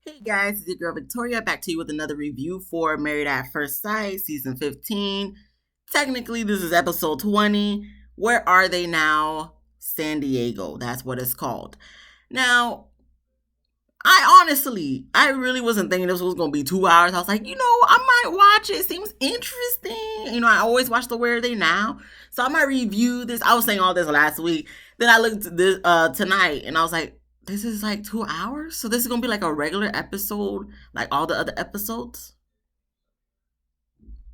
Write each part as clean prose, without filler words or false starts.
Hey guys, it's your girl Victoria back to you with another review for Married at First Sight, season 15. Technically, this is episode 20. Where are they now? San Diego. That's what it's called. Now, I really wasn't thinking this was going to be 2 hours. I was like, I might watch it. It seems interesting. I always watch the Where Are They Now. So I might review this. I was saying all this last week. Then I looked at this tonight and I was like, this is like 2 hours? So this is going to be like a regular episode, like all the other episodes?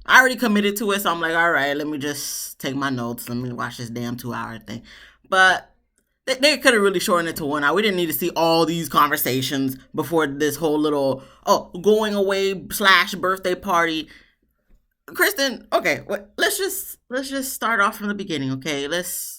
I already committed to it. So I'm like, all right, let me just take my notes. Let me watch this damn 2 hour thing. But they could have really shortened it to 1 hour. We didn't need to see all these conversations before this whole little going away / birthday party. Kristen, okay, let's just start off from the beginning, okay? This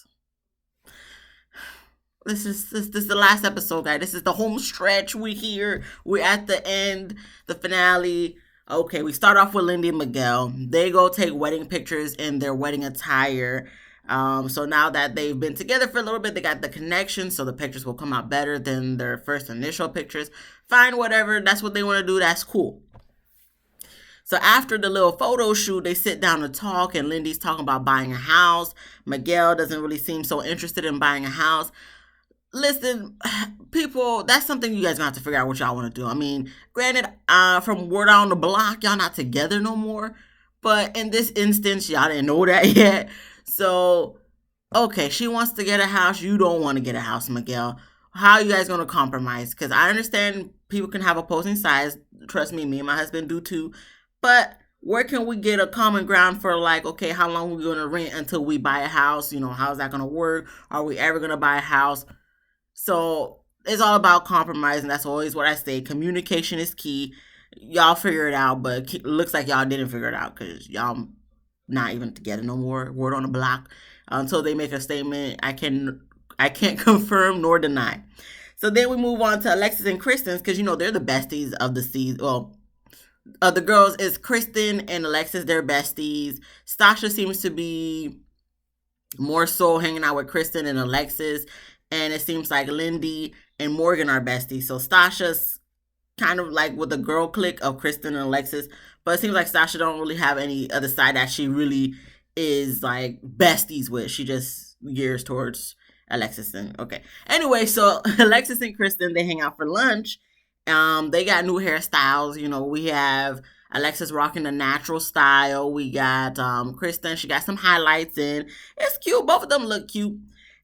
is the last episode, guys. This is the home stretch. We here. We're at the end, the finale. Okay, we start off with Lindy and Miguel. They go take wedding pictures in their wedding attire. So now that they've been together for a little bit, they got the connection, so the pictures will come out better than their first initial pictures. Fine, whatever. That's what they want to do. That's cool. So after the little photo shoot, they sit down to talk, and Lindy's talking about buying a house. Miguel doesn't really seem so interested in buying a house. Listen, people, that's something you guys gonna have to figure out what y'all want to do. I mean, granted, from word on the block, y'all not together no more. But in this instance, y'all didn't know that yet. So, okay, she wants to get a house. You don't want to get a house, Miguel. How are you guys gonna compromise? Because I understand people can have opposing sides. Trust me and my husband do too. But where can we get a common ground for, like, okay, how long are we gonna rent until we buy a house? How's that gonna work? Are we ever gonna buy a house? So it's all about compromise, and that's always what I say. Communication is key. Y'all figure it out, but it looks like y'all didn't figure it out because y'all not even together no more. Word on the block. Until they make a statement, I can't confirm nor deny. So then we move on to Alexis and Kristen's because they're the besties of the season. Well, the girls is Kristen and Alexis. They're besties. Stasha seems to be more so hanging out with Kristen and Alexis, and it seems like Lindy and Morgan are besties. So Stasha's kind of like with the girl clique of Kristen and Alexis, but it seems like Stasha don't really have any other side that she really is like besties with. She just gears towards Alexis and okay. Anyway, so Alexis and Kristen, they hang out for lunch. They got new hairstyles. We have Alexis rocking the natural style. We got Kristen, she got some highlights in. It's cute. Both of them look cute.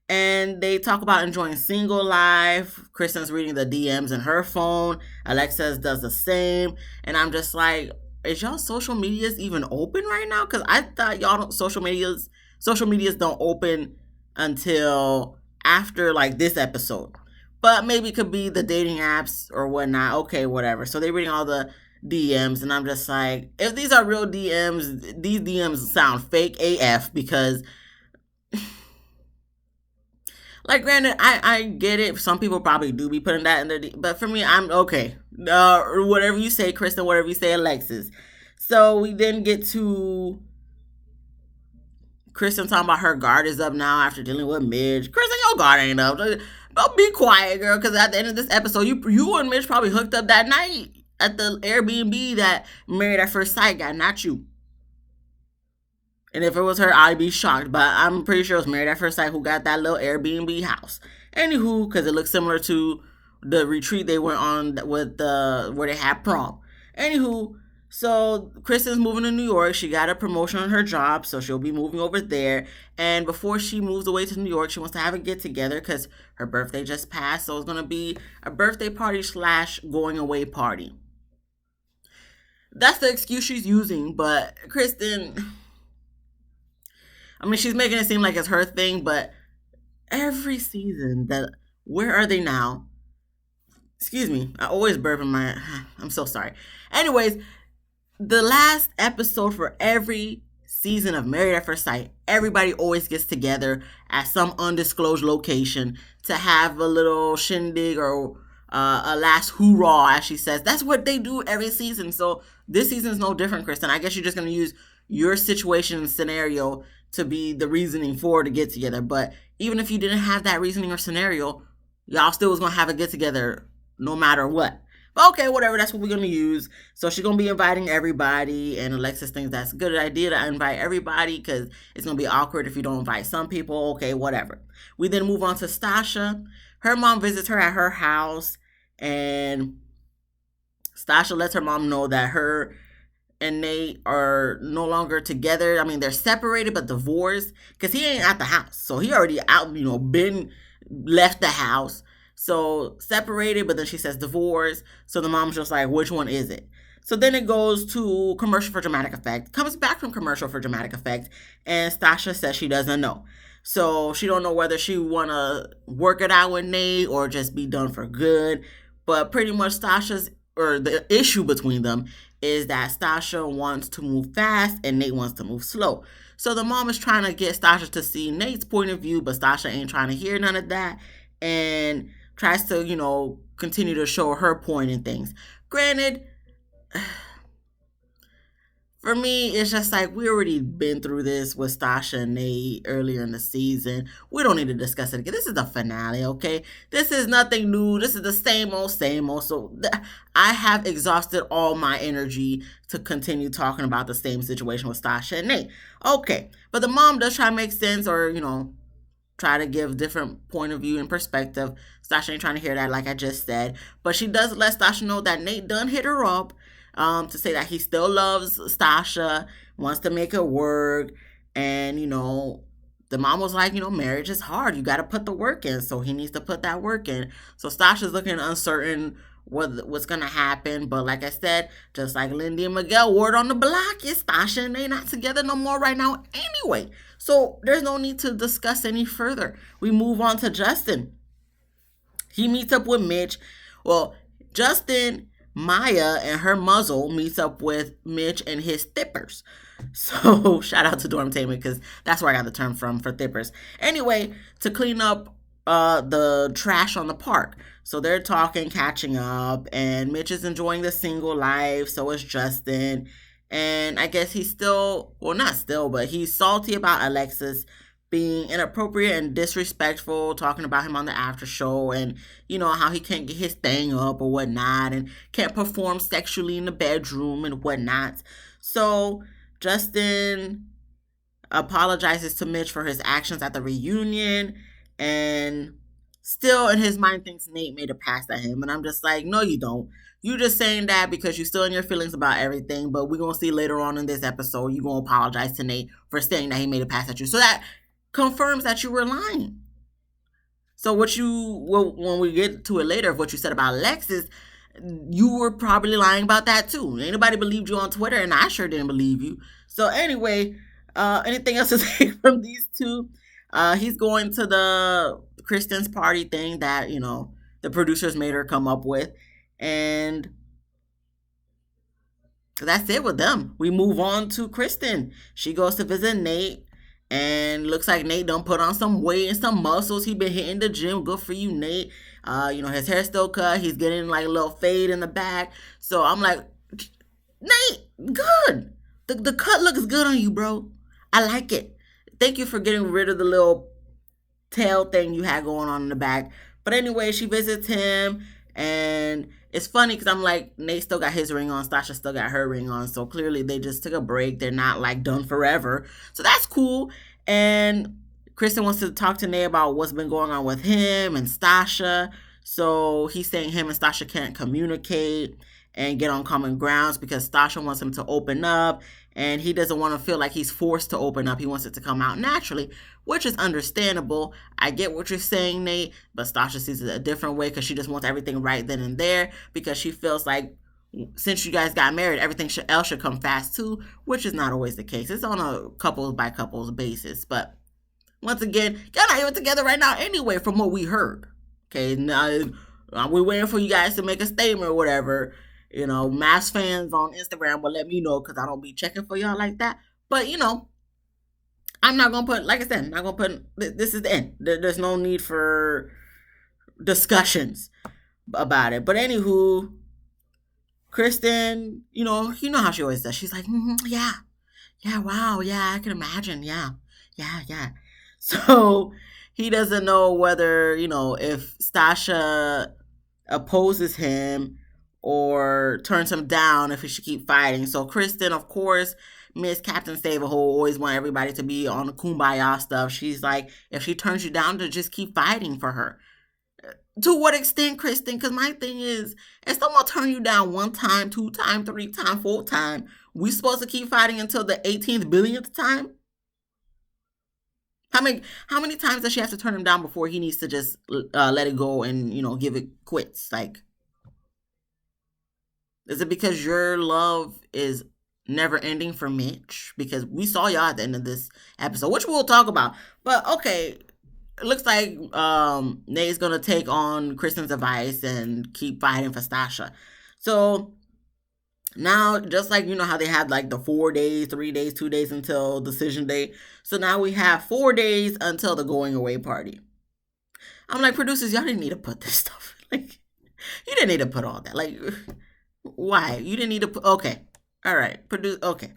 And they talk about enjoying single life. Kristen's reading the DMs in her phone. Alexis does the same. And I'm just like, is y'all social medias even open right now? Because I thought y'all don't, social medias don't open until after like this episode. But maybe it could be the dating apps or whatnot. Okay, whatever. So they're reading all the DMs, and I'm just like, if these are real DMs, these DMs sound fake AF because like, granted, I get it. Some people probably do be putting that in their, but for me, I'm okay. Whatever you say, Kristen, whatever you say, Alexis. So we then get to Kristen talking about her guard is up now after dealing with Midge. Kristen, your guard ain't up. Don't be quiet, girl, because at the end of this episode, you and Midge probably hooked up that night at the Airbnb that Married at First Sight got, not you. And if it was her, I'd be shocked. But I'm pretty sure it was Married at First Sight who got that little Airbnb house. Anywho, because it looks similar to the retreat they went on with where they had prom. Anywho, so Kristen's moving to New York. She got a promotion on her job, so she'll be moving over there. And before she moves away to New York, she wants to have a get together because her birthday just passed. So it's gonna be a birthday party / going away party. That's the excuse she's using. But Kristen, I mean, she's making it seem like it's her thing, but every season that where are they now? Excuse me, I always burp in my. I'm so sorry. Anyways, the last episode for every season of Married at First Sight, everybody always gets together at some undisclosed location to have a little shindig or a last hoorah, as she says. That's what they do every season. So this season is no different, Kristen. I guess you're just going to use your situation and scenario to be the reasoning for to get together. But even if you didn't have that reasoning or scenario, y'all still was going to have a get together no matter what. But okay, whatever, that's what we're gonna use. So she's gonna be inviting everybody, and Alexis thinks that's a good idea to invite everybody because it's gonna be awkward if you don't invite some people. Okay, whatever. We then move on to Stasha. Her mom visits her at her house, and Stasha lets her mom know that her and Nate are no longer together. I mean, they're separated but divorced because he ain't at the house. So he already out, been left the house. So separated, but then she says divorce. So the mom's just like, which one is it? So then it goes to commercial for dramatic effect. Comes back from commercial for dramatic effect, and Stasha says she doesn't know. So she don't know whether she wanna work it out with Nate or just be done for good. But pretty much Stasha's or the issue between them is that Stasha wants to move fast and Nate wants to move slow. So the mom is trying to get Stasha to see Nate's point of view, but Stasha ain't trying to hear none of that and tries to, continue to show her point in things. Granted, for me, it's just like we already been through this with Stasha and Nate earlier in the season. We don't need to discuss it again. This is the finale, okay? This is nothing new. This is the same old, same old. So I have exhausted all my energy to continue talking about the same situation with Stasha and Nate. Okay, but the mom does try to make sense or, try to give different point of view and perspective. Stasha ain't trying to hear that, like I just said. But she does let Stasha know that Nate done hit her up to say that he still loves Stasha, wants to make it work. And, the mom was like, marriage is hard. You got to put the work in. So he needs to put that work in. So Stasha's looking uncertain what's going to happen. But like I said, just like Lindy and Miguel, word on the block is Stasha and they not together no more right now anyway. So there's no need to discuss any further. We move on to Justin. He meets up with Mitch. Well, Justin, Maya and her muzzle meets up with Mitch and his thippers. So shout out to Dormtainment because that's where I got the term from for thippers. Anyway, to clean up the trash on the park. So they're talking, catching up, and Mitch is enjoying the single life. So is Justin. And I guess he's still, well, not still, but he's salty about Alexis being inappropriate and disrespectful, talking about him on the after show and, how he can't get his thing up or whatnot and can't perform sexually in the bedroom and whatnot. So Justin apologizes to Mitch for his actions at the reunion and still in his mind thinks Nate made a pass at him. And I'm just like, no, you don't. You just saying that because you're still in your feelings about everything, but we're going to see later on in this episode, you're going to apologize to Nate for saying that he made a pass at you. So that confirms that you were lying. So when we get to it later, what you said about Alexis, you were probably lying about that too. Ain't nobody believed you on Twitter, and I sure didn't believe you. So anyway, anything else to say from these two? He's going to the Kristen's party thing that, the producers made her come up with. And that's it with them. We move on to Kristen. She goes to visit Nate. And looks like Nate done put on some weight and some muscles. He been hitting the gym. Good for you, Nate. His hair's still cut. He's getting like a little fade in the back. So I'm like, Nate, good. The cut looks good on you, bro. I like it. Thank you for getting rid of the little tail thing you had going on in the back. But anyway, she visits him. And it's funny because I'm like, Nate still got his ring on. Stasha still got her ring on. So clearly they just took a break. They're not like done forever. So that's cool. And Kristen wants to talk to Nate about what's been going on with him and Stasha. So he's saying him and Stasha can't communicate and get on common grounds because Stasha wants him to open up and he doesn't want to feel like he's forced to open up. He wants it to come out naturally, which is understandable. I get what you're saying, Nate, but Stasha sees it a different way because she just wants everything right then and there because she feels like since you guys got married, everything else should come fast too, which is not always the case. It's on a couples by couples basis. But once again, y'all not even together right now anyway, from what we heard. Okay, now we're waiting for you guys to make a statement or whatever. Mass fans on Instagram will let me know because I don't be checking for y'all like that. But, I'm not going to put, like I said, I'm not going to put, this is the end. There's no need for discussions about it. But anywho, Kristen, you know how she always does. She's like, yeah, wow, yeah, I can imagine. Yeah. So he doesn't know whether, if Stasha opposes him or turns him down if he should keep fighting. So Kristen, of course, Miss Captain Save a Hole, always want everybody to be on the kumbaya stuff. She's like, if she turns you down, to just keep fighting for her. To what extent, Kristen? Because my thing is, if someone turn you down one time, two time, three time, four time, we supposed to keep fighting until the 18th billionth time? How many times does she have to turn him down before he needs to just let it go and give it quits? Like, is it because your love is never ending for Mitch? Because we saw y'all at the end of this episode, which we'll talk about. But okay, it looks like Nate's gonna take on Kristen's advice and keep fighting for Stasha. So now, just like how they had like the 4 days, 3 days, 2 days until decision day. So now we have 4 days until the going away party. I'm like, producers, y'all didn't need to put this stuff. Like, you didn't need to put all that. Like, why? You didn't need to put. Okay, all right, produce. Okay,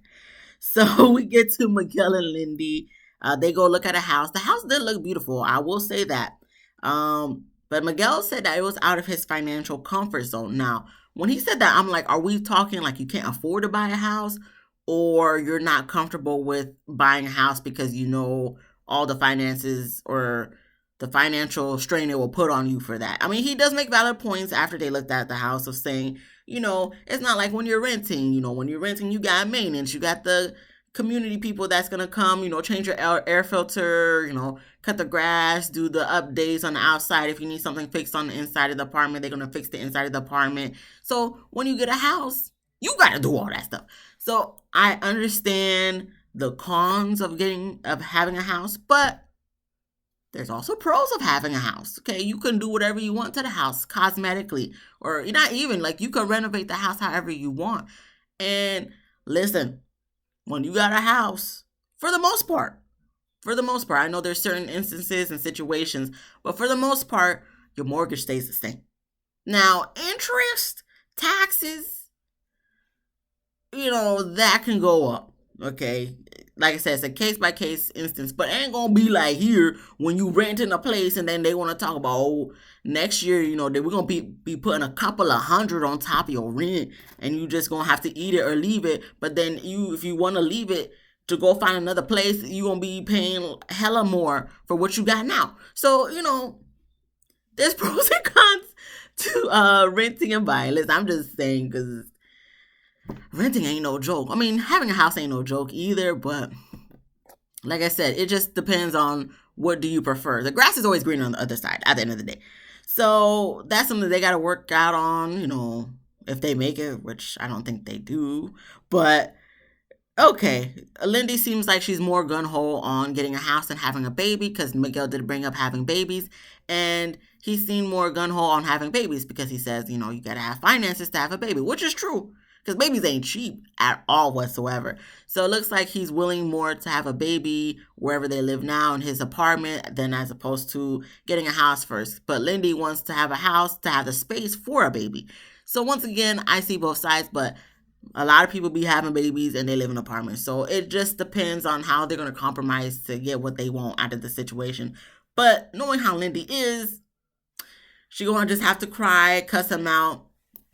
so we get to Miguel and Lindy. They go look at a house. The house did look beautiful. I will say that. But Miguel said that it was out of his financial comfort zone. Now, when he said that, I'm like, are we talking like you can't afford to buy a house, or you're not comfortable with buying a house because all the finances or the financial strain it will put on you for that? I mean, he does make valid points after they looked at the house of saying, it's not like when you're renting. When you're renting, you got maintenance, you got the community people that's gonna come, change your air filter, cut the grass, do the updates on the outside. If you need something fixed on the inside of the apartment, they're gonna fix the inside of the apartment. So when you get a house, you gotta do all that stuff. So I understand the cons of having a house, but there's also pros of having a house. Okay, you can do whatever you want to the house cosmetically, or not even like you can renovate the house however you want. And listen, when you got a house, for the most part, I know there's certain instances and situations, but for the most part, your mortgage stays the same. Now, interest, taxes, that can go up. Okay, like I said, it's a case by case instance, but it ain't gonna be like here when you renting a place and then they want to talk about, next year, we're gonna be putting a couple of hundred on top of your rent, and you just gonna have to eat it or leave it. But then if you want to leave it to go find another place, you gonna be paying hella more for what you got now. So there's pros and cons to renting and buying. Listen, I'm just saying, because renting ain't no joke. I mean, having a house ain't no joke either, but like I said, it just depends on what do you prefer. The grass is always greener on the other side at the end of the day. So that's something they got to work out on, if they make it, which I don't think they do. But okay, Lindy seems like she's more gun-ho on getting a house and having a baby, because Miguel did bring up having babies. And he's seen more gun-ho on having babies because he says, you got to have finances to have a baby, which is true. Because babies ain't cheap at all whatsoever. So it looks like he's willing more to have a baby wherever they live now in his apartment than as opposed to getting a house first. But Lindy wants to have a house to have the space for a baby. So once again, I see both sides, but a lot of people be having babies and they live in apartments. So it just depends on how they're going to compromise to get what they want out of the situation. But knowing how Lindy is, she going to just have to cry, cuss him out,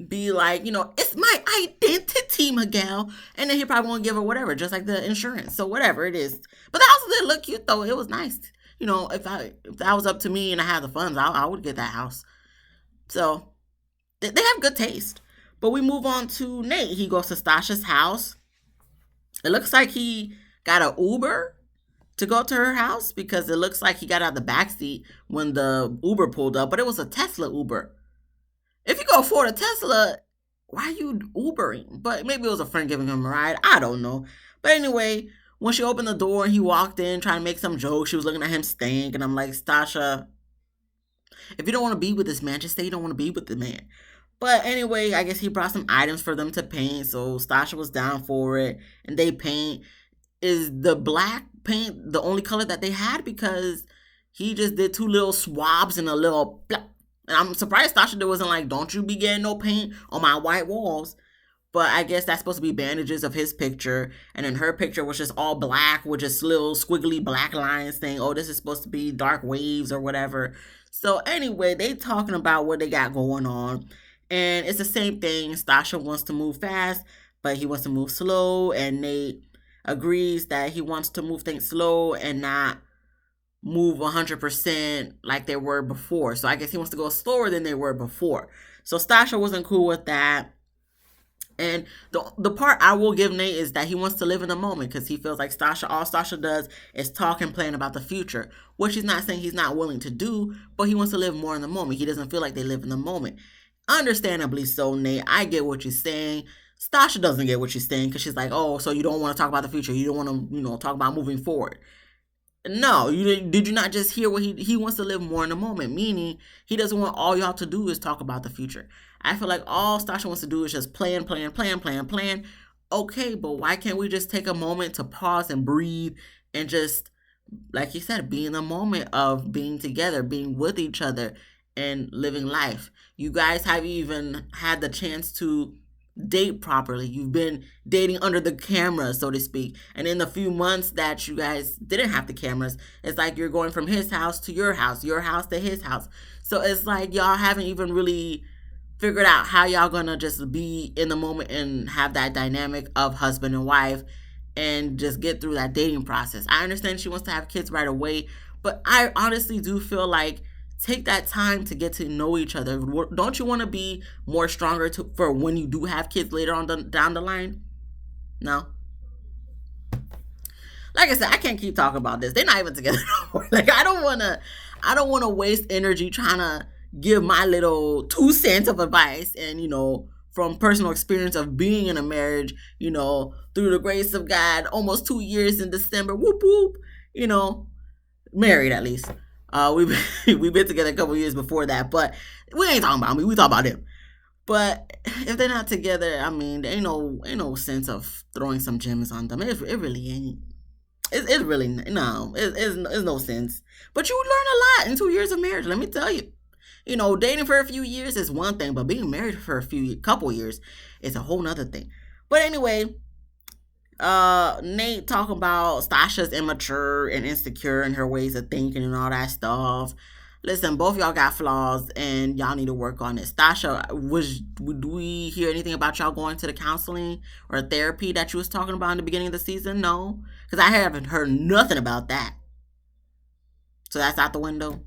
be like, it's my identity, Miguel. And then he probably won't give her whatever, just like the insurance. So whatever it is. But the house did look cute, though. It was nice. If that was up to me and I had the funds, I would get that house. So they have good taste. But we move on to Nate. He goes to Stasha's house. It looks like he got an Uber to go to her house, because it looks like he got out of the backseat when the Uber pulled up. But it was a Tesla Uber. If you go afford a Tesla, why are you Ubering? But maybe it was a friend giving him a ride. I don't know. But anyway, when she opened the door and he walked in trying to make some joke, she was looking at him stink. And I'm like, Stasha, if you don't want to be with this man, just say you don't want to be with the man. But anyway, I guess he brought some items for them to paint. So Stasha was down for it. And they paint. Is the black paint the only color that they had? Because he just did two little swabs and a little plop. And I'm surprised Stasha wasn't like, don't you be getting no paint on my white walls. But I guess that's supposed to be bandages of his picture. And then her picture was just all black with just little squiggly black lines saying, oh, this is supposed to be dark waves or whatever. So anyway, they talking about what they got going on. And it's the same thing. Stasha wants to move fast, but he wants to move slow. And Nate agrees that he wants to move things slow and not move 100% like they were before. So I guess he wants to go slower than they were before. So Stasha wasn't cool with that. And the part I will give Nate is that he wants to live in the moment because he feels like all Stasha does is talk and plan about the future, which he's not saying he's not willing to do, but he wants to live more in the moment. He doesn't feel like they live in the moment. Understandably so, Nate. I get what you're saying. Stasha doesn't get what you're saying because she's like, oh, so you don't want to talk about the future. You don't want to, talk about moving forward. No, did you not just hear what he wants to live more in the moment, meaning he doesn't want all y'all to do is talk about the future. I feel like all Stasha wants to do is just plan. Okay, but why can't we just take a moment to pause and breathe and just, like you said, be in the moment of being together, being with each other, and living life? You guys haven't even had the chance to date properly. You've been dating under the camera, so to speak. And in the few months that you guys didn't have the cameras, it's like you're going from his house to your house to his house. So it's like y'all haven't even really figured out how y'all gonna just be in the moment and have that dynamic of husband and wife and just get through that dating process. I understand she wants to have kids right away, but I honestly do feel like take that time to get to know each other. Don't you want to be more stronger for when you do have kids later on down the line? No. Like I said, I can't keep talking about this. They're not even together no more. Like I don't want to waste energy trying to give my little 2 cents of advice and from personal experience of being in a marriage, through the grace of God, almost 2 years in December. Whoop whoop. Married at least. We've been together a couple years before that, but we ain't talking about me. We talk about them. But if they're not together, I mean, there ain't no sense of throwing some gems on them. It really ain't. It's really no. It's no sense. But you learn a lot in 2 years of marriage. Let me tell you. Dating for a few years is one thing, but being married for a couple years is a whole nother thing. But anyway, Nate talking about Stasha's immature and insecure in her ways of thinking and all that stuff. Listen, both y'all got flaws and y'all need to work on it. Stasha, would we hear anything about y'all going to the counseling or therapy that you was talking about in the beginning of the season? No, because I haven't heard nothing about that. So that's out the window.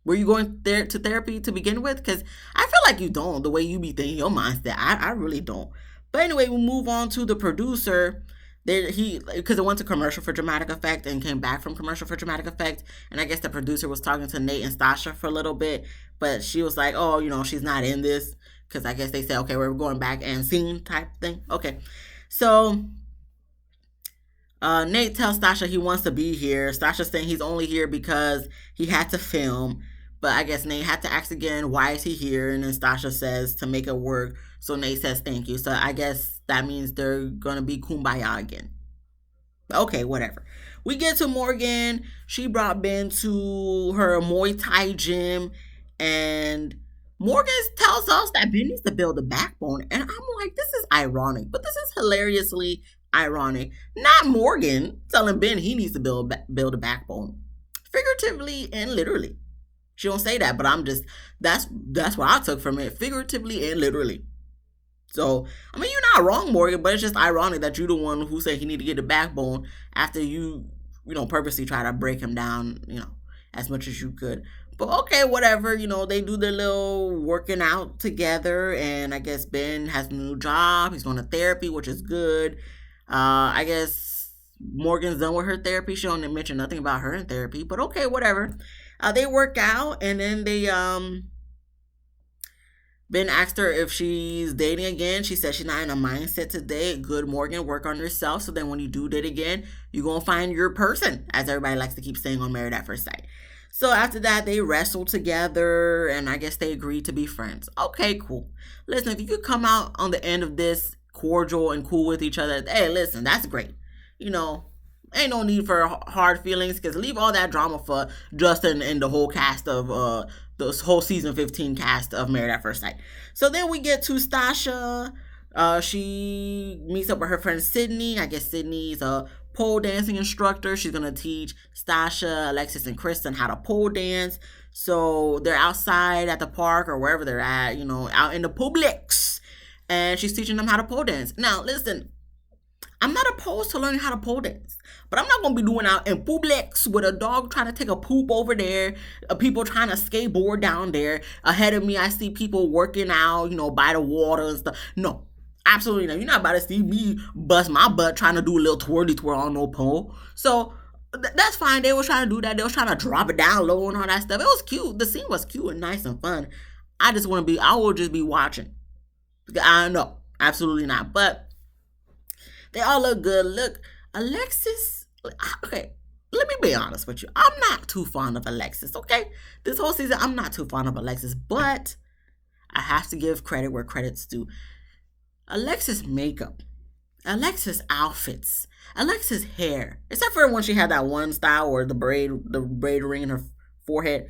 Were you going there to therapy to begin with? Because I feel like you don't, the way you be thinking, your mindset. I really don't. But anyway, we'll move on to the producer. Because it went to commercial for dramatic effect and came back from commercial for dramatic effect. And I guess the producer was talking to Nate and Stasha for a little bit. But she was like, oh, she's not in this. Because I guess they said, okay, we're going back and scene type thing. Okay. So Nate tells Stasha he wants to be here. Stasha's saying he's only here because he had to film. But I guess Nate had to ask again, why is he here? And then Stasha says to make it work. So Nate says thank you. So I guess that means they're going to be kumbaya again. Okay, whatever. We get to Morgan. She brought Ben to her Muay Thai gym. And Morgan tells us that Ben needs to build a backbone. And I'm like, this is ironic. But this is hilariously ironic. Not Morgan telling Ben he needs to build a backbone. Figuratively and literally. She don't say that, but that's what I took from it, figuratively and literally. So, I mean, you're not wrong, Morgan, but it's just ironic that you're the one who said he need to get a backbone after you purposely try to break him down, as much as you could. But okay, whatever, they do their little working out together, and I guess Ben has a new job. He's going to therapy, which is good. I guess Morgan's done with her therapy. She don't mention nothing about her in therapy, but okay, whatever. They work out, and then Ben asked her if she's dating again. She said she's not in a mindset to date. Good, Morgan, work on yourself. So then when you do date again, you're going to find your person, as everybody likes to keep saying on Married at First Sight. So after that, they wrestled together, and I guess they agreed to be friends. Okay, cool. Listen, if you could come out on the end of this cordial and cool with each other, hey, listen, that's great. Ain't no need for hard feelings, because leave all that drama for Justin and the whole cast of this whole season 15 cast of Married at First Sight. So then we get to Stasha. She meets up with her friend Sydney. I guess Sydney's a pole dancing instructor. She's gonna teach Stasha, Alexis, and Kristen how to pole dance. So they're outside at the park or wherever they're at, out in the Publix. And she's teaching them how to pole dance. Now, listen, I'm not opposed to learning how to pole dance, but I'm not gonna be doing out in Publix with a dog trying to take a poop over there, people trying to skateboard down there. Ahead of me, I see people working out, by the water and stuff. No, absolutely not. You're not about to see me bust my butt trying to do a little twirly twirl on no pole. So that's fine. They was trying to do that. They was trying to drop it down low and all that stuff. It was cute. The scene was cute and nice and fun. I will just be watching. I know, absolutely not. But they all look good. Look, Alexis. Okay, let me be honest with you. I'm not too fond of Alexis. Okay, this whole season I'm not too fond of Alexis, but I have to give credit where credit's due. Alexis makeup, Alexis outfits, Alexis hair, except for when she had that one style or the braid ring in her forehead,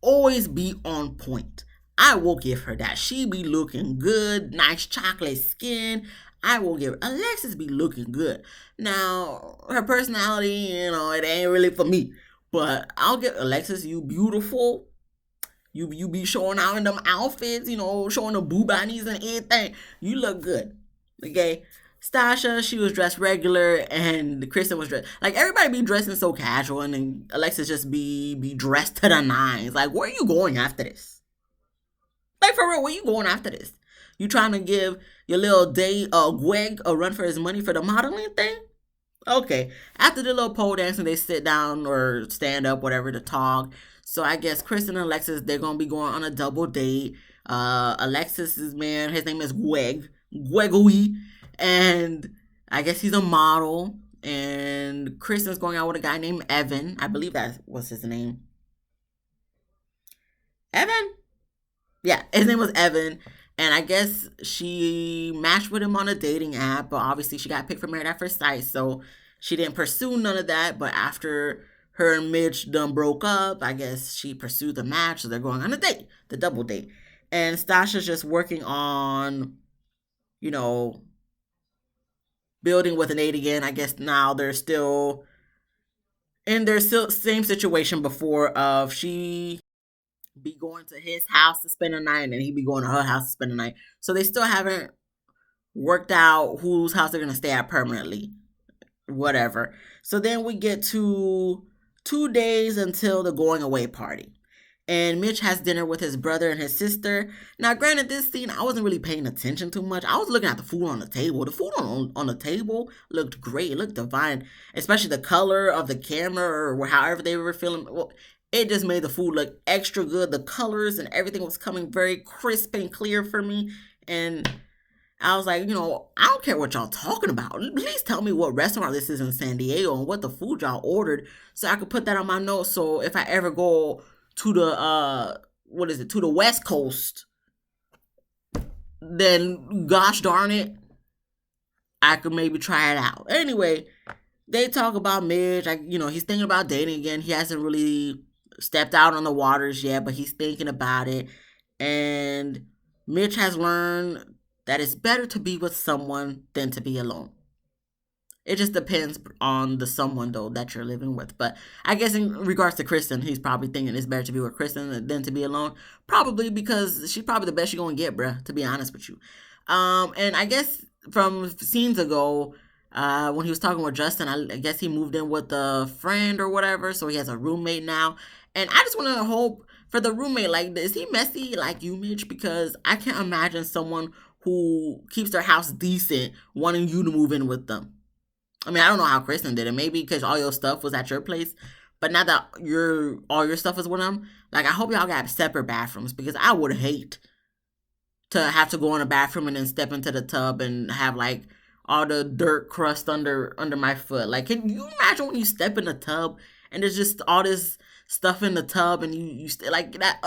always be on point. I will give her that. She be looking good, nice chocolate skin. I will give Alexis be looking good. Now, her personality, it ain't really for me. But I'll give Alexis, you beautiful. You be showing out in them outfits, showing the boobies and everything. You look good. Okay? Stasha, she was dressed regular, and Kristen was dressed like everybody be dressing so casual, and then Alexis just be dressed to the nines. Like, where are you going after this? Like, for real, where you going after this? You trying to give your little Greg a run for his money for the modeling thing? Okay. After the little pole dancing, they sit down or stand up, whatever, to talk. So I guess Kristen and Alexis, they're going to be going on a double date. Alexis's man, his name is Gregory. And I guess he's a model. And Kristen's going out with a guy named Evan. I believe that was his name. Evan? Yeah, his name was Evan. And I guess she matched with him on a dating app, but obviously she got picked for Married at First Sight, so she didn't pursue none of that. But after her and Mitch done broke up, I guess she pursued the match, so they're going on a date, the double date. And Stasha's just working on, building with Nate again. I guess now they're still in their same situation before of she be going to his house to spend the night and he be going to her house to spend the night. So they still haven't worked out whose house they're going to stay at permanently. Whatever. So then we get to 2 days until the going away party. And Mitch has dinner with his brother and his sister. Now, granted, this scene, I wasn't really paying attention too much. I was looking at the food on the table. The food on the table looked great. It looked divine. Especially the color of the camera or however they were filming. Well, it just made the food look extra good. The colors and everything was coming very crisp and clear for me. And I was like, I don't care what y'all talking about. Please tell me what restaurant this is in San Diego and what the food y'all ordered so I could put that on my notes. So if I ever go to the, to the West Coast, then gosh darn it, I could maybe try it out. Anyway, they talk about Mitch. He's thinking about dating again. He hasn't really stepped out on the waters yet, but he's thinking about it. And Mitch has learned that it's better to be with someone than to be alone. It just depends on the someone, though, that you're living with. But I guess in regards to Kristen, he's probably thinking it's better to be with Kristen than to be alone. Probably because she's probably the best you're going to get, bruh, to be honest with you. And I guess from scenes ago, when he was talking with Justin, I guess he moved in with a friend or whatever, so he has a roommate now. And I just want to hope for the roommate, like, is he messy like you, Mitch? Because I can't imagine someone who keeps their house decent wanting you to move in with them. I mean, I don't know how Kristen did it. Maybe because all your stuff was at your place. But now that all your stuff is with them, like, I hope y'all got separate bathrooms because I would hate to have to go in a bathroom and then step into the tub and have, like, all the dirt crust under my foot. Like, can you imagine when you step in the tub and there's just all this stuff in the tub and you like that?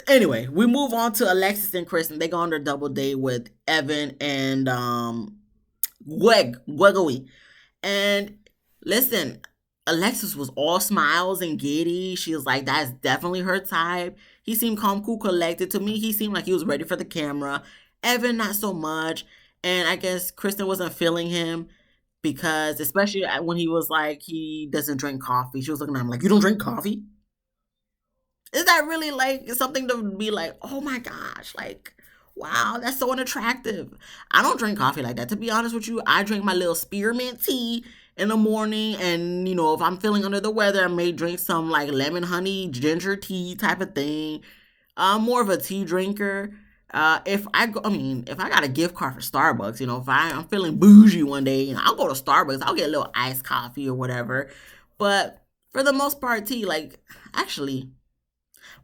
Anyway, we move on to Alexis and Kristen. They go on their double date with Evan and Gregory. And listen, Alexis was all smiles and giddy. She was like, that's definitely her type. He seemed calm, cool, collected. To me, he seemed like he was ready for the camera. Evan, not so much. And I guess Kristen wasn't feeling him. because especially when he was like he doesn't drink coffee, she was looking at him like, you don't drink coffee? Is that really like something to be like, oh my gosh, like, wow, that's so unattractive? I don't drink coffee like that. To be honest with you, I drink my little spearmint tea in the morning, and if I'm feeling under the weather, I may drink some like lemon honey ginger tea type of thing. I'm more of a tea drinker. If I go, I mean, if I got a gift card for Starbucks, if I'm feeling bougie one day, I'll go to Starbucks. I'll get a little iced coffee or whatever. But for the most part, tea, like, actually,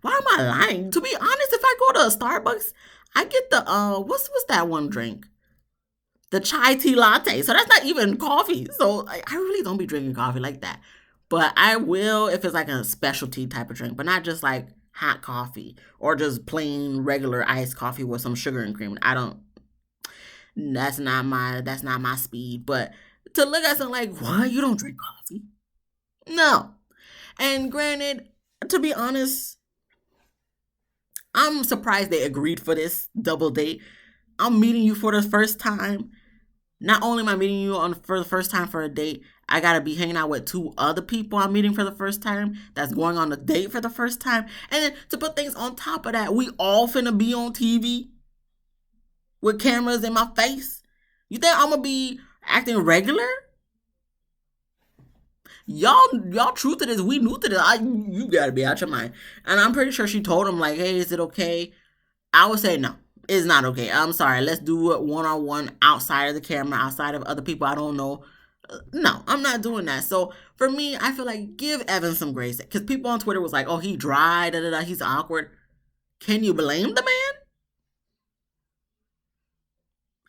why am I lying? To be honest, if I go to a Starbucks, I get the what's that one drink? The chai tea latte. So that's not even coffee. So I really don't be drinking coffee like that. But I will if it's like a specialty type of drink, but not just like hot coffee or just plain regular iced coffee with some sugar and cream. I don't. That's not my speed. But to look at something like, what, you don't drink coffee? No. And granted, to be honest, I'm surprised they agreed for this double date. I'm meeting you for the first time. Not only am I meeting you for the first time for a date, I gotta be hanging out with two other people I'm meeting for the first time that's going on a date for the first time. And then to put things on top of that, we all finna be on TV with cameras in my face. You think I'm gonna be acting regular? Y'all true to this, we new to this. You gotta be out your mind. And I'm pretty sure she told him like, hey, is it okay? I would say no. It's not okay. I'm sorry. Let's do it one on one outside of the camera, outside of other people I don't know. No, I'm not doing that. So for me, I feel like give Evan some grace because people on Twitter was like, "Oh, he dry, da da da, he's awkward." Can you blame the man?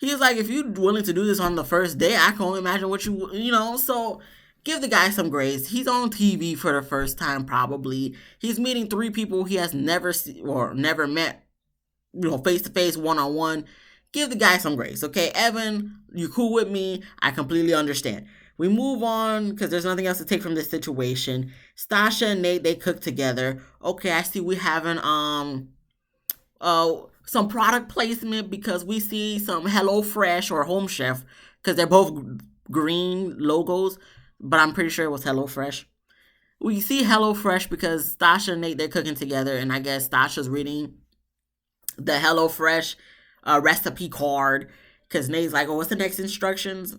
He's like, if you're willing to do this on the first day, I can only imagine what So give the guy some grace. He's on TV for the first time, probably. He's meeting three people he has never seen or never met, face to face, one on one. Give the guy some grace, okay? Evan, you cool with me? I completely understand. We move on because there's nothing else to take from this situation. Stasha and Nate, they cook together. Okay, I see we having some product placement because we see some Hello Fresh or Home Chef because they're both green logos, but I'm pretty sure it was Hello Fresh. We see Hello Fresh because Stasha and Nate, they're cooking together, and I guess Stasha's reading the Hello Fresh recipe card because Nate's like, oh, what's the next instructions?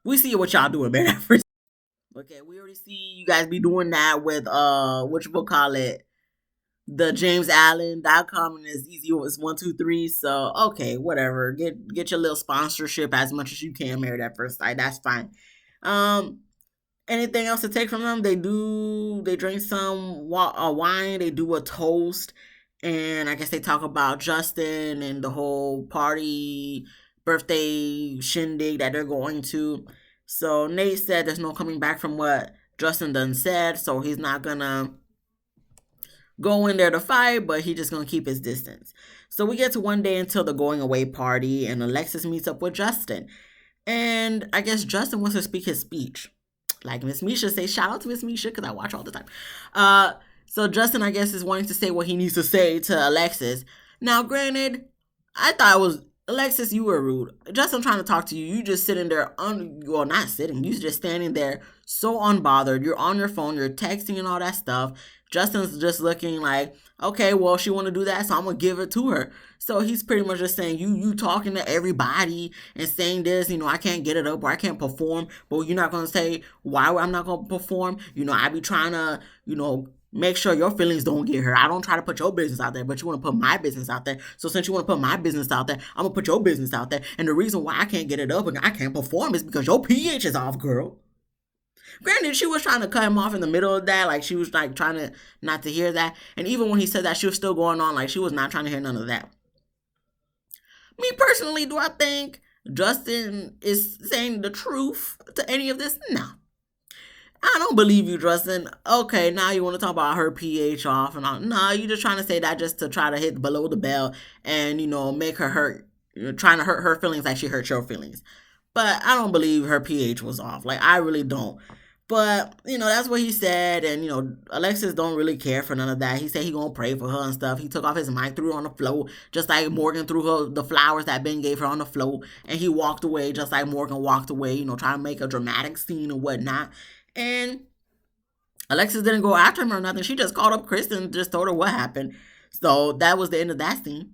We see what y'all doing, man. Okay, we already see you guys be doing that with what you will call it, the JamesAllen.com and as easy as 123. So okay, whatever. Get your little sponsorship as much as you can, Married at First Sight. That's fine. Um, anything else to take from them? They drink some wine. They do a toast, and I guess they talk about Justin and the whole party birthday shindig that they're going to. So Nate said there's no coming back from what Justin done said, so he's not gonna go in there to fight, but he just gonna keep his distance. So we get to one day until the going away party, and Alexis meets up with Justin. And I guess Justin wants to speak his speech. Like Miss Misha say, shout out to Miss Misha, because I watch all the time. So Justin, I guess, is wanting to say what he needs to say to Alexis. Now, granted, I thought it was Alexis, you were rude. Justin trying to talk to you. You just sitting there, well, not sitting. You just standing there so unbothered. You're on your phone. You're texting and all that stuff. Justin's just looking like, okay, well, she want to do that, so I'm going to give it to her. So he's pretty much just saying, you talking to everybody and saying this, I can't get it up or I can't perform, but you're not going to say why I'm not going to perform. I be trying to, make sure your feelings don't get hurt. I don't try to put your business out there, but you want to put my business out there. So since you want to put my business out there, I'm going to put your business out there. And the reason why I can't get it up and I can't perform is because your pH is off, girl. Granted, she was trying to cut him off in the middle of that. Like, she was, like, trying to not to hear that. And even when he said that, she was still going on. Like, she was not trying to hear none of that. Me, personally, do I think Justin is saying the truth to any of this? No. I don't believe you, Justin. Okay, now you want to talk about her pH off and all. No, you're just trying to say that just to try to hit below the belt and, make her hurt. You're trying to hurt her feelings like she hurt your feelings. But I don't believe her pH was off. Like, I really don't. But, that's what he said. And, Alexis don't really care for none of that. He said he gonna pray for her and stuff. He took off his mic, threw it on the floor, just like Morgan threw her the flowers that Ben gave her on the floor. And he walked away just like Morgan walked away, trying to make a dramatic scene and whatnot. And Alexis didn't go after him or nothing. She just called up Kristen and just told her what happened. So that was the end of that scene.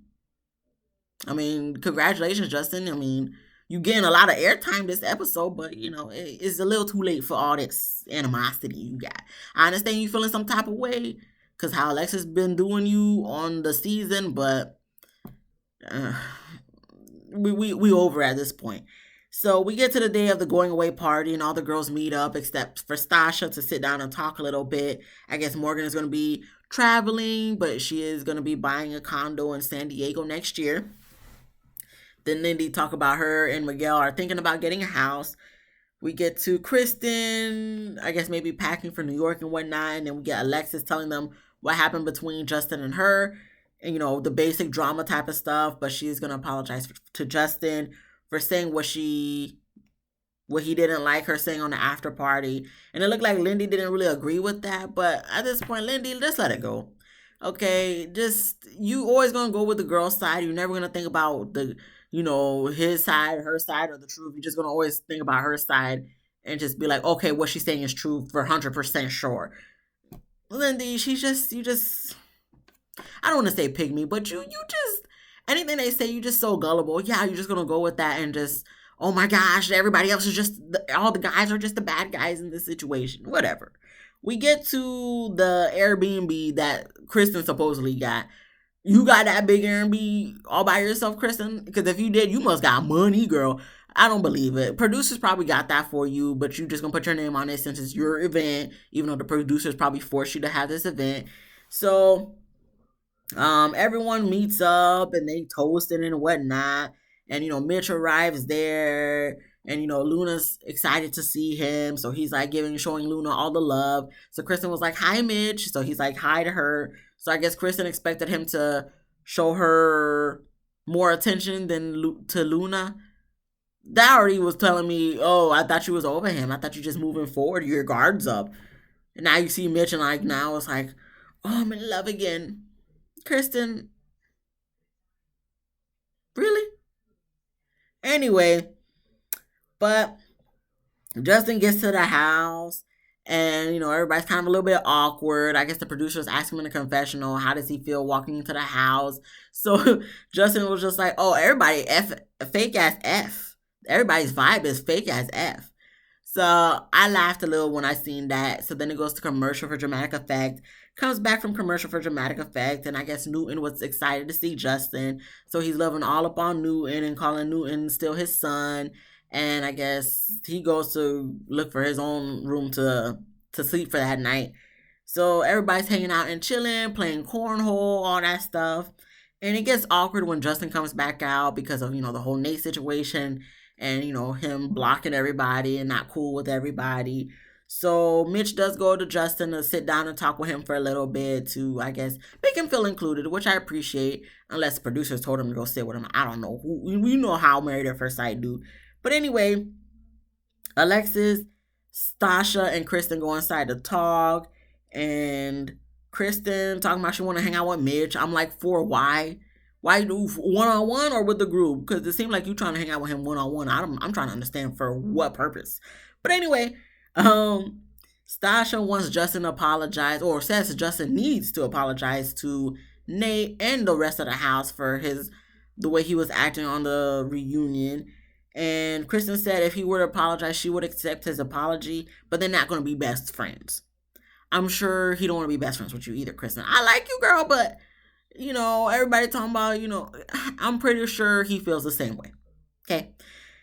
I mean, congratulations, Justin. I mean, you getting a lot of airtime this episode, but it's a little too late for all this animosity you got. I understand you feeling some type of way because how Alexis been doing you on the season, but uh, we over at this point. So we get to the day of the going away party and all the girls meet up except for Stasha to sit down and talk a little bit. I guess Morgan is going to be traveling, but she is going to be buying a condo in San Diego next year. Then Lindy talk about her and Miguel are thinking about getting a house. We get to Kristen, I guess maybe packing for New York and whatnot. And then we get Alexis telling them what happened between Justin and her. And, the basic drama type of stuff. But she's going to apologize to Justin for saying what he didn't like her saying on the after party. And it looked like Lindy didn't really agree with that. But at this point, Lindy, just let it go. Okay, just, you always going to go with the girl's side. You're never going to think about his side, her side, or the truth. You're just going to always think about her side and just be like, okay, what she's saying is true for 100% sure. Lindy, you just, I don't want to say pygmy, but you just, anything they say, you just so gullible. Yeah, you're just going to go with that and just, oh my gosh, everybody else is just, all the guys are just the bad guys in this situation. Whatever. We get to the Airbnb that Kristen supposedly got. You got that big Airbnb all by yourself, Kristen? Because if you did, you must got money, girl. I don't believe it. Producers probably got that for you, but you just gonna put your name on it since it's your event, even though the producers probably forced you to have this event. So, everyone meets up and they toasting and whatnot. And, Mitch arrives there. And, Luna's excited to see him. So he's like showing Luna all the love. So Kristen was like, hi, Mitch. So he's like, hi to her. So I guess Kristen expected him to show her more attention than to Luna. That already was telling me, oh, I thought you was over him. I thought you just moving forward, your guard's up. And now you see Mitch and like now it's like, oh, I'm in love again. Kristen, really? Anyway, but Justin gets to the house and, everybody's kind of a little bit awkward. I guess the producers asked him in the confessional, how does he feel walking into the house? So Justin was just like, oh, everybody fake as F. Everybody's vibe is fake as F. So I laughed a little when I seen that. So then it goes to commercial for dramatic effect. Comes back from commercial for dramatic effect. And I guess Newton was excited to see Justin. So he's loving all up on Newton and calling Newton still his son. And I guess he goes to look for his own room to sleep for that night. So everybody's hanging out and chilling, playing cornhole, all that stuff. And it gets awkward when Justin comes back out because of, the whole Nate situation and, him blocking everybody and not cool with everybody. So Mitch does go to Justin to sit down and talk with him for a little bit to, I guess, make him feel included, which I appreciate, unless the producers told him to go sit with him. I don't know. We know how Married at First Sight do. But anyway, Alexis, Stasha, and Kristen go inside to talk. And Kristen talking about she want to hang out with Mitch. I'm like, for why? Why do one-on-one or with the group? Because it seemed like you trying to hang out with him one-on-one. I'm trying to understand for what purpose. But anyway, Stasha wants Justin to apologize, or says Justin needs to apologize to Nate and the rest of the house for the way he was acting on the reunion. And Kristen said if he were to apologize, she would accept his apology, but they're not going to be best friends. I'm sure he don't want to be best friends with you either, Kristen. I like you, girl, but, everybody talking about, I'm pretty sure he feels the same way. Okay.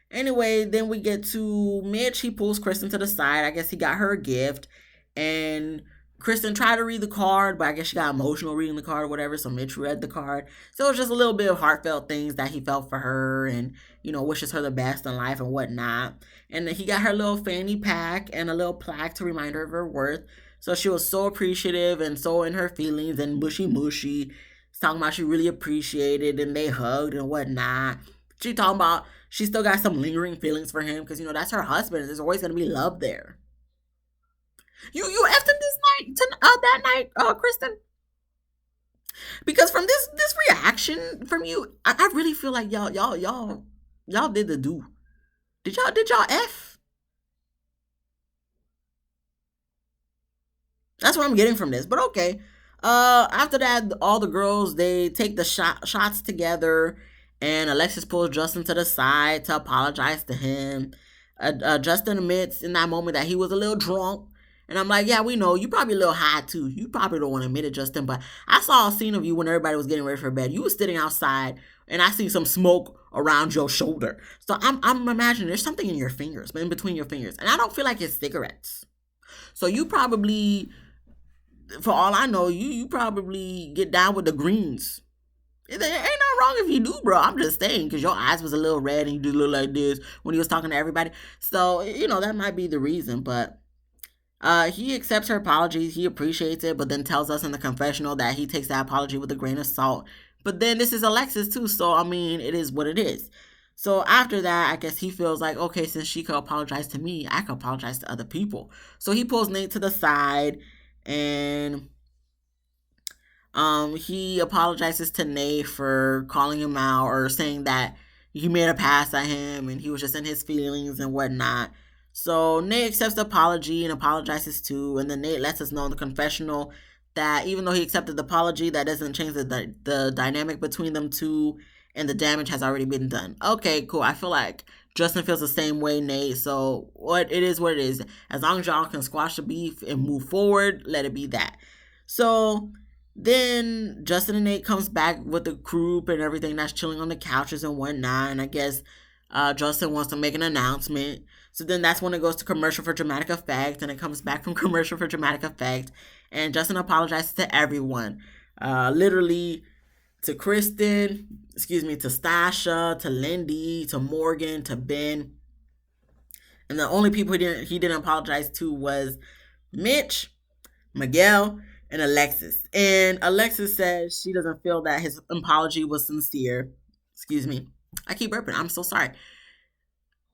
Anyway, then we get to Mitch. He pulls Kristen to the side. I guess he got her a gift. And Kristen tried to read the card, but I guess she got emotional reading the card or whatever, so Mitch read the card. So it was just a little bit of heartfelt things that he felt for her and, wishes her the best in life and whatnot. And he got her a little fanny pack and a little plaque to remind her of her worth. So she was so appreciative and so in her feelings and mushy. Talking about she really appreciated and they hugged and whatnot. She talking about she still got some lingering feelings for him because, that's her husband. There's always going to be love there. You effed him this night, that night, Kristen. Because from this reaction from you, I really feel like y'all did the do. Did y'all f? That's what I'm getting from this. But okay. After that, all the girls they take the shots together, and Alexis pulls Justin to the side to apologize to him. Justin admits in that moment that he was a little drunk. And I'm like, yeah, we know you probably a little high too. You probably don't want to admit it, Justin. But I saw a scene of you when everybody was getting ready for bed. You was sitting outside, and I see some smoke around your shoulder. So I'm imagining there's something in your fingers, in between your fingers, and I don't feel like it's cigarettes. So you probably, for all I know, you probably get down with the greens. There ain't nothing wrong if you do, bro. I'm just saying, because your eyes was a little red and you did look like this when he was talking to everybody. So, that might be the reason. But he accepts her apologies. He appreciates it, but then tells us in the confessional that he takes that apology with a grain of salt. But then this is Alexis, too. So, I mean, it is what it is. So after that, I guess he feels like, okay, since she could apologize to me, I could apologize to other people. So he pulls Nate to the side, and he apologizes to Nate for calling him out or saying that he made a pass at him and he was just in his feelings and whatnot. So Nate accepts the apology and apologizes too, and then Nate lets us know in the confessional that even though he accepted the apology, that doesn't change the dynamic between them two, and the damage has already been done. Okay, cool. I feel like Justin feels the same way, Nate. So what it is. As long as y'all can squash the beef and move forward, let it be that. So then Justin and Nate comes back with the group and everything that's chilling on the couches and whatnot. And I guess Justin wants to make an announcement. So then that's when it goes to commercial for dramatic effect, and it comes back from commercial for dramatic effect. And Justin apologizes to everyone. Literally to Kristen, to Stasha, to Lindy, to Morgan, to Ben. And the only people he didn't apologize to was Mitch, Miguel, and Alexis. And Alexis says she doesn't feel that his apology was sincere. I keep burping. I'm so sorry.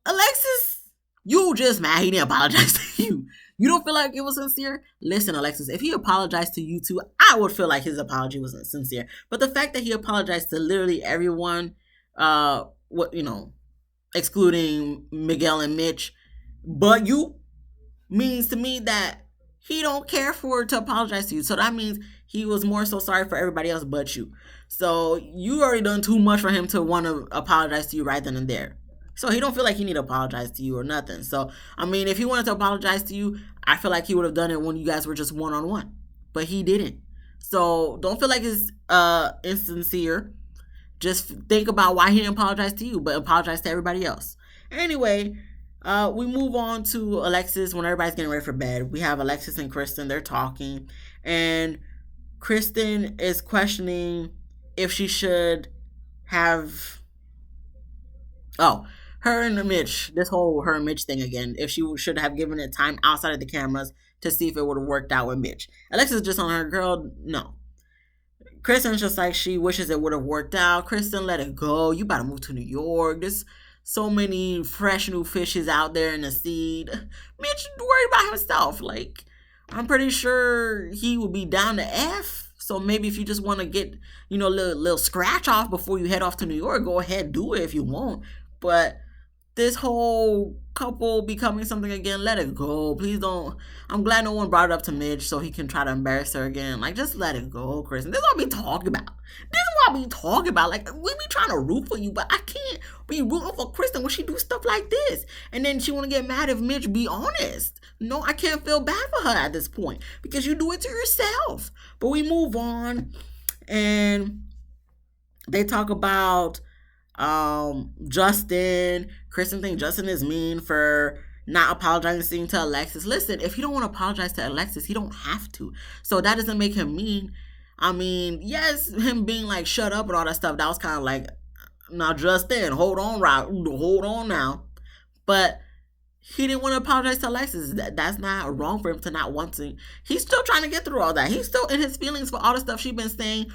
Alexis, you just mad he didn't apologize to you. You don't feel like it was sincere? Listen, Alexis, if he apologized to you too, I would feel like his apology wasn't sincere. But the fact that he apologized to literally everyone, excluding Miguel and Mitch, but you, means to me that he don't care to apologize to you. So that means he was more so sorry for everybody else but you. So you already done too much for him to want to apologize to you right then and there. So he don't feel like he need to apologize to you or nothing. So, I mean, if he wanted to apologize to you, I feel like he would have done it when you guys were just one-on-one. But he didn't. So don't feel like it's insincere. Just think about why he didn't apologize to you, but apologize to everybody else. Anyway, we move on to Alexis when everybody's getting ready for bed. We have Alexis and Kristen. They're talking. And Kristen is questioning if she should have... her and Mitch, this whole her and Mitch thing again, if she should have given it time outside of the cameras to see if it would have worked out with Mitch. Alexis just on her, girl, no. Kristen's just like, she wishes it would have worked out. Kristen, let it go. You about to move to New York. There's so many fresh new fishes out there in the sea. Mitch worried about himself. Like, I'm pretty sure he would be down to F. So maybe if you just want to get, a little scratch off before you head off to New York, go ahead, do it if you want. But this whole couple becoming something again, let it go. Please don't. I'm glad no one brought it up to Mitch so he can try to embarrass her again. Like, just let it go, Kristen. This is what we talking about. Like, we be trying to root for you, but I can't be rooting for Kristen when she do stuff like this. And then she want to get mad if Mitch be honest. No, I can't feel bad for her at this point because you do it to yourself. But we move on, and they talk about Justin. Kristen thinks Justin is mean for not apologizing to Alexis. Listen, if you don't want to apologize to Alexis, you don't have to. So that doesn't make him mean. I mean, yes, him being like shut up and all that stuff, that was kind of like, now Justin, hold on now. But he didn't want to apologize to Alexis. That's not wrong for him to not want to. He's still trying to get through all that. He's still in his feelings for all the stuff she's been saying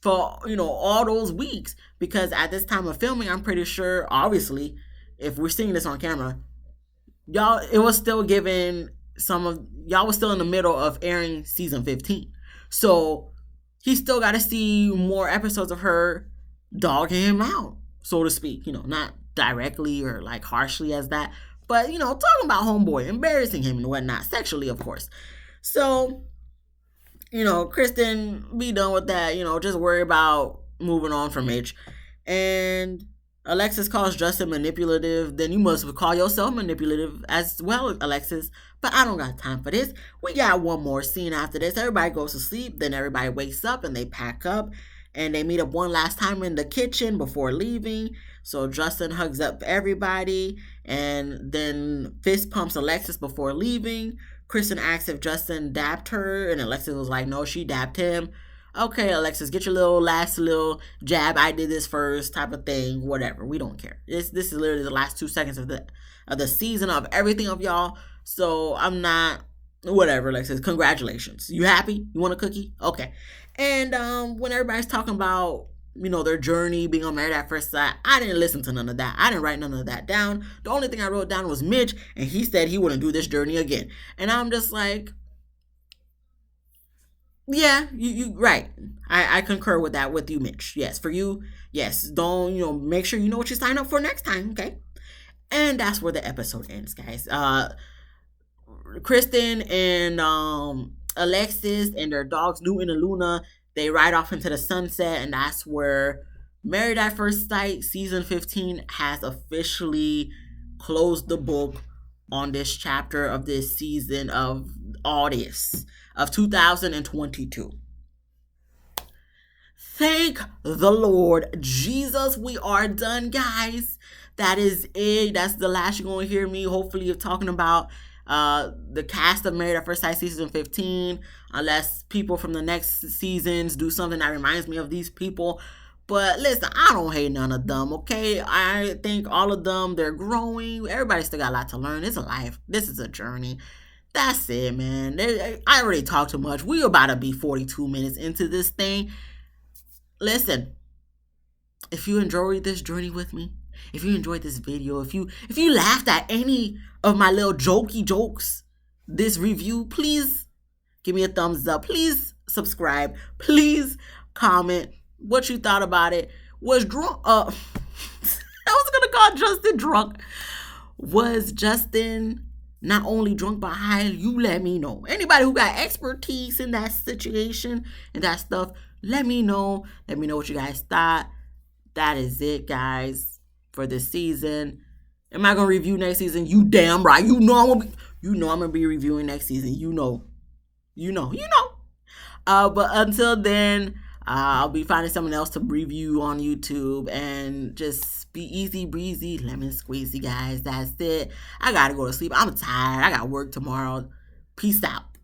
for, all those weeks. Because at this time of filming, I'm pretty sure, obviously, if we're seeing this on camera, y'all, it was still giving some of y'all was still in the middle of airing season 15. So he still got to see more episodes of her dogging him out, so to speak. Not directly or like harshly as that, but talking about homeboy, embarrassing him and whatnot, sexually, of course. So, Kristen, be done with that. Just worry about moving on from Mitch. And Alexis calls Justin manipulative, then you must call yourself manipulative as well, Alexis. But I don't got time for this. We got one more scene after this. Everybody goes to sleep, then everybody wakes up and they pack up and they meet up one last time in the kitchen before leaving. So Justin hugs up everybody and then fist pumps Alexis before leaving. Kristen asks if Justin dapped her, and Alexis was like, no, she dapped him. Okay, Alexis, get your last little jab. I did this first type of thing. Whatever. We don't care. This is literally the last 2 seconds of the season of everything of y'all. So I'm not whatever. Alexis, congratulations. You happy? You want a cookie? Okay. And when everybody's talking about their journey being on Married at First Sight, I didn't listen to none of that. I didn't write none of that down. The only thing I wrote down was Mitch, and he said he wouldn't do this journey again. And I'm just like, yeah, you right. I concur with that with you, Mitch. Yes, for you, yes. Don't make sure you know what you sign up for next time, okay? And that's where the episode ends, guys. Kristen and Alexis and their dogs Newton and Luna, they ride off into the sunset, and that's where Married at First Sight season 15 has officially closed the book on this chapter of this season of August of 2022. Thank the Lord Jesus, we are done, guys. That is it. That's the last you're going to hear me, hopefully, of talking about the cast of Married at First Sight season 15, unless people from the next seasons do something that reminds me of these people. But listen, I don't hate none of them, okay? I think all of them, they're growing. Everybody still got a lot to learn. It's a life. This is a journey. That's it, man. I already talked too much. We're about to be 42 minutes into this thing. Listen, if you enjoyed this journey with me, if you enjoyed this video, if you laughed at any of my little jokey jokes, this review, please give me a thumbs up. Please subscribe. Please comment what you thought about it. Was drunk? I was gonna call Justin drunk. Was Justin not only drunk but high? You let me know. Anybody who got expertise in that situation and that stuff, let me know. Let me know what you guys thought. That is it, guys, for this season. Am I gonna review next season? You damn right. I'm gonna be reviewing next season. You know. But until then, I'll be finding someone else to review on YouTube, and just be easy breezy, lemon squeezy, guys. That's it. I gotta go to sleep. I'm tired. I got work tomorrow. Peace out.